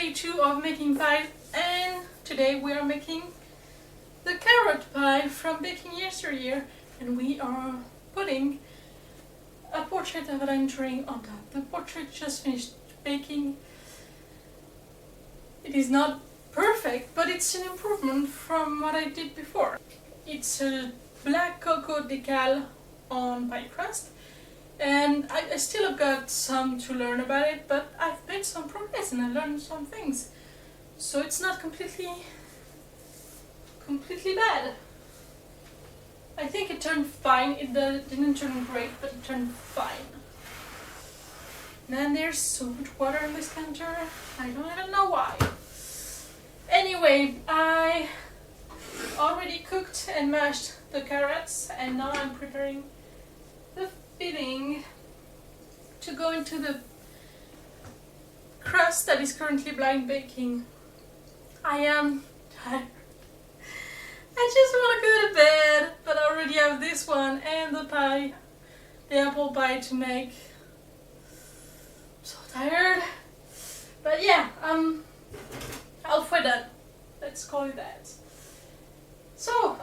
day 2 of making pie, and today we are making the carrot pie from baking yesteryear, and we are putting a portrait of Alan Turing on top. The portrait just finished baking. It is not perfect, but it's an improvement from what I did before. It's a black cocoa decal on pie crust, and I still have got some to learn about it, but I've made some progress and I learned some things. So it's not completely bad. I think it turned fine. It didn't turn great, but it turned fine. And then there's so much water on this counter. I don't even know why. Anyway, I already cooked and mashed the carrots, and now I'm preparing the filling to go into the crust that is currently blind baking. I am tired. I just want to go to bed, but I already have this one and the pie, the apple pie to make. I'm so tired. But yeah, all for done. Let's call it that. So,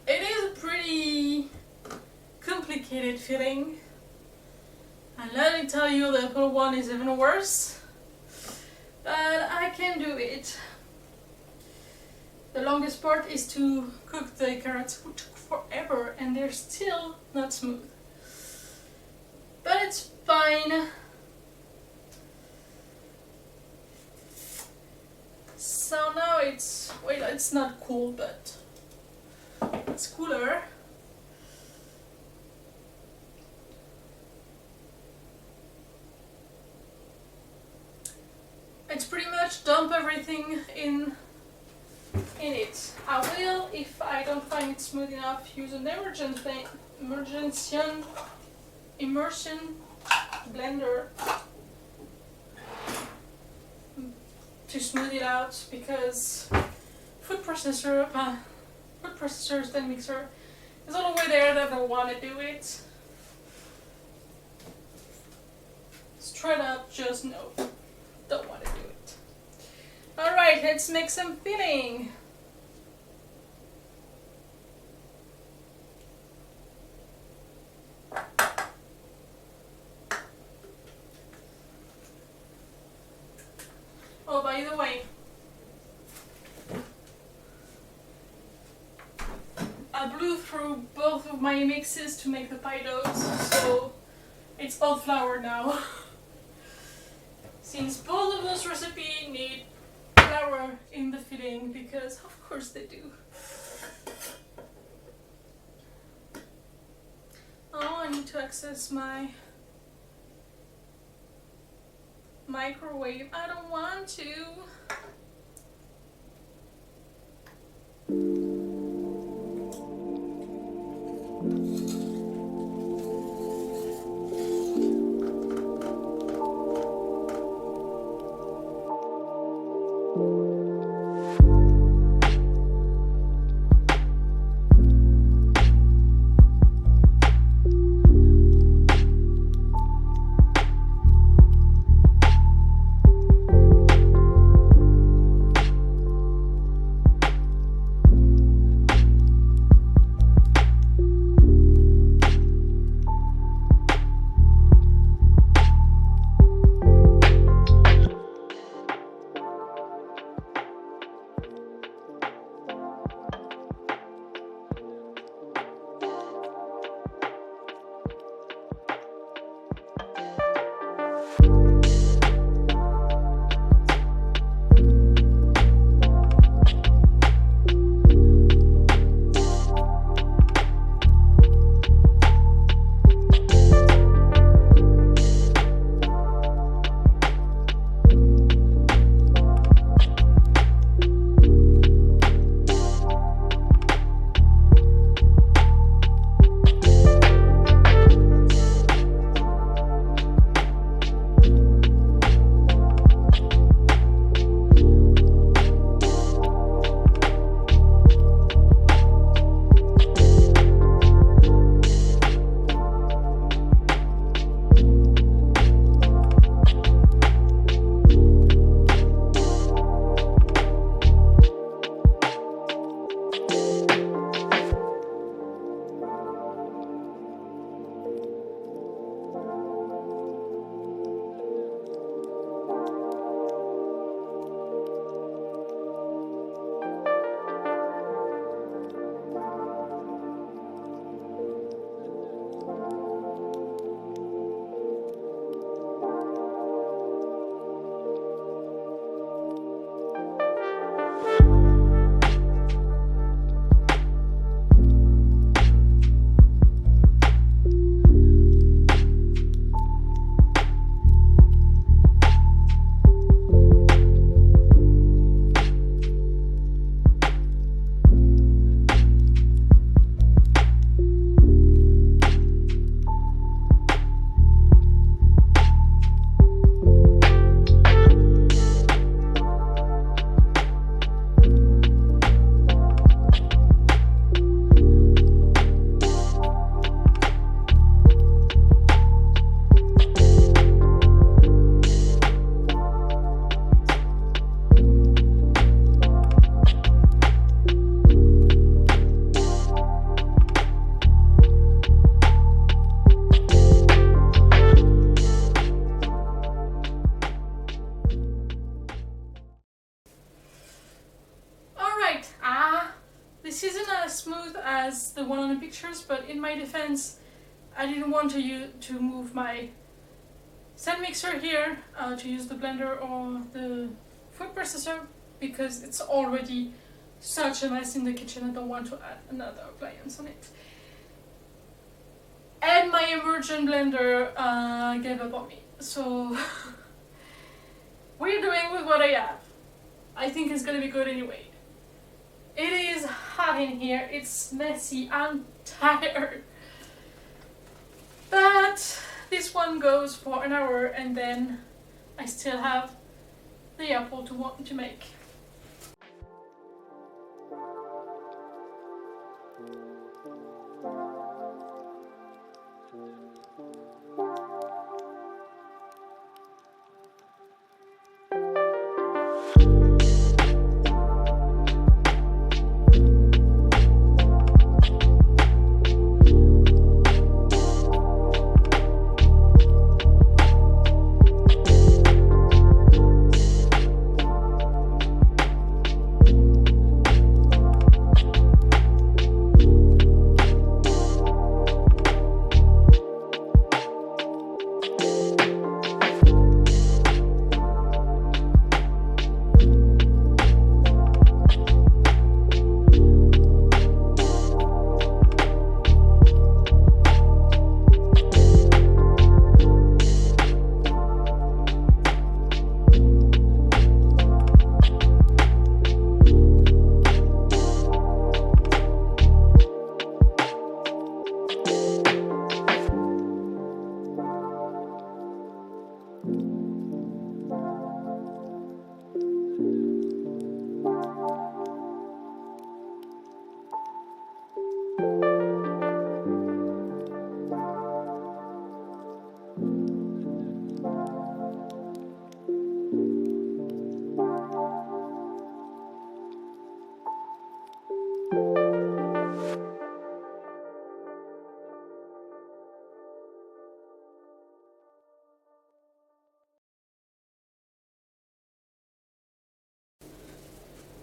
it is a pretty complicated filling. And let me tell you, the apple one is even worse. But I can do it. The longest part is to cook the carrots, which took forever, and they're still not smooth. But it's fine. So now it's, well, it's not cool, but it's cooler. It's pretty much dump everything in it. I will, if I don't find it smooth enough, use an immersion blender to smooth it out, because food processors and mixer is all the way there that I want to do it. Straight up, just no, don't want to do it. Alright, let's make some filling. Oh, by the way, I blew through both of my mixes to make the pie doughs, so it's all flour now. Since both of those recipes need flour in the filling, because of course they do. Oh, I need to access my microwave. I don't want to. as the one on the pictures, but in my defense, I didn't want to move my stand mixer here to use the blender or the food processor because it's already such a mess in the kitchen. I don't want to add another appliance on it. And my emergent blender gave up on me. So we're doing with what I have. I think it's gonna be good anyway. It is hot in here, it's messy, I'm tired. But this one goes for an hour and then I still have the apple to make.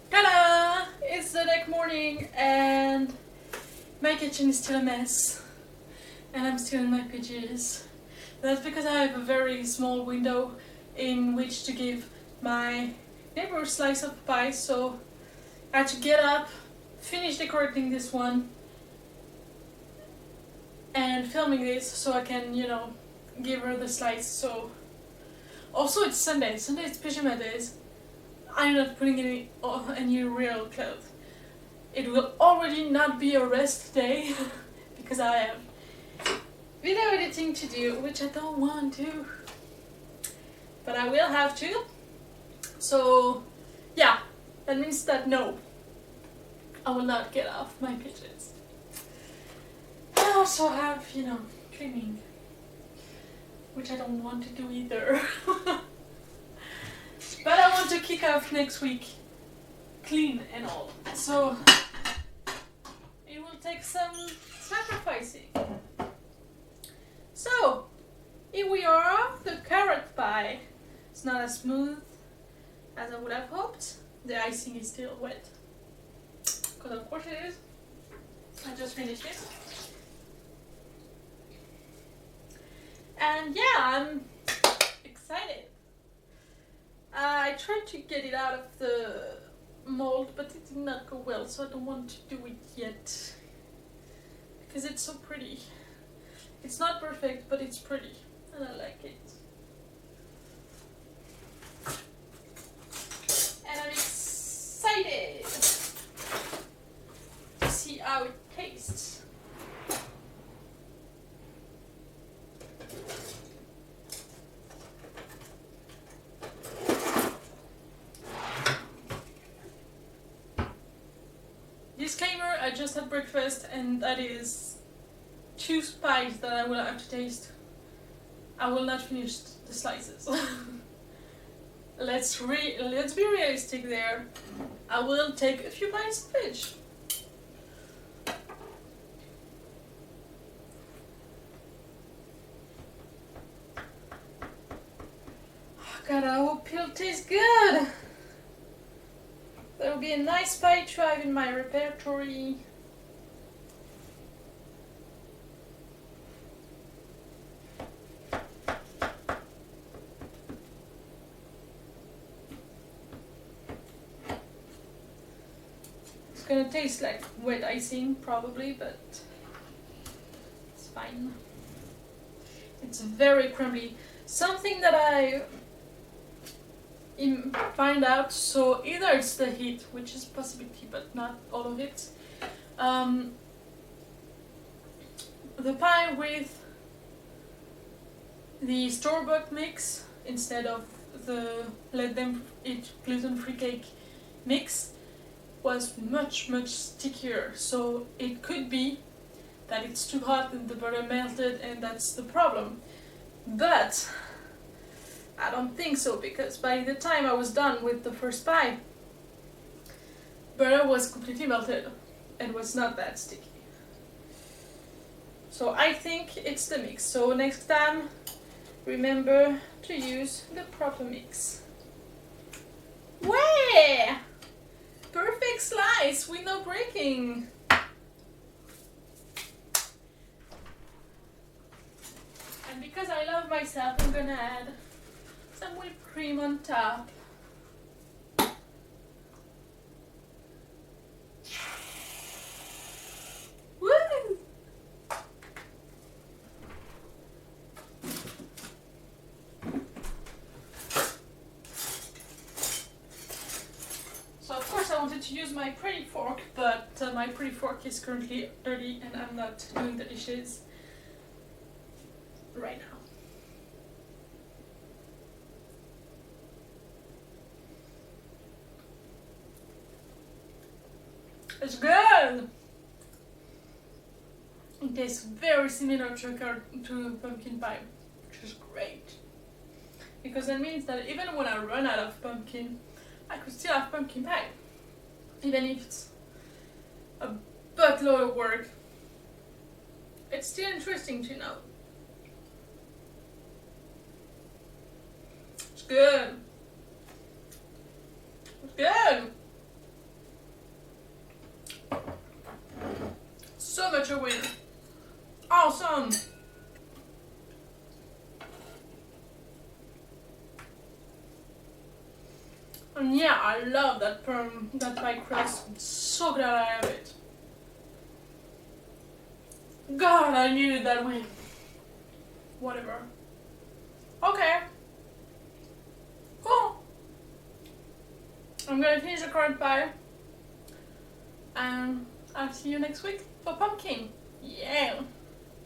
Ta-da! It's the next morning and my kitchen is still a mess and I'm still in my PJs. That's because I have a very small window in which to give my neighbor a slice of pie, so I had to get up, finish decorating this one and filming this so I can, you know, give her the slice. So also it's Sunday. Sunday is pajama days. I'm not putting any real clothes. It will already not be a rest day because I have video editing to do, which I don't want to, but I will have to. So yeah, that means that no, I will not get off my pitches. I also have, you know, cleaning, which I don't want to do either. But I want to kick off next week clean and all, so it will take some sacrificing. So here we are, the carrot pie. It's not as smooth as I would have hoped. The icing is still wet, because of course it is. I just finished it. And yeah, I'm excited. I tried to get it out of the mold, but it did not go well, so I don't want to do it yet because it's so pretty. It's not perfect, but it's pretty and I like it. And I'm excited to see how it tastes. Disclaimer, I just had breakfast and that is 2 pies that I will have to taste. I will not finish the slices. Let's be realistic there. I will take a few bites of each. God, I hope it'll taste good. That will be a nice pie to have in my repertory. gonna taste like wet icing probably, but it's fine. It's very crumbly. Something that I find out, so either it's the heat, which is a possibility, but not all of it. The pie with the store-bought mix instead of the let them eat gluten-free cake mix was much stickier, so it could be that it's too hot and the butter melted and that's the problem, but I don't think so, because by the time I was done with the first pie, butter was completely melted and was not that sticky. So I think it's the mix. So next time, remember to use the proper mix. Way! Perfect slice with no breaking. And because I love myself, I'm gonna add some whipped cream on top. Woo! So of course I wanted to use my pretty fork, but my pretty fork is currently dirty and I'm not doing the dishes right now. It's good! It tastes very similar to pumpkin pie, which is great. Because that means that even when I run out of pumpkin, I could still have pumpkin pie. Even if it's a buttload of work, it's still interesting to know. It's good. It's good. So much a win. Awesome. And yeah, I love that pie crust. I'm so glad I have it. God, I needed that win. Whatever. Okay. Cool. I'm gonna finish the current pie. And I'll see you next week for pumpkin. Yeah.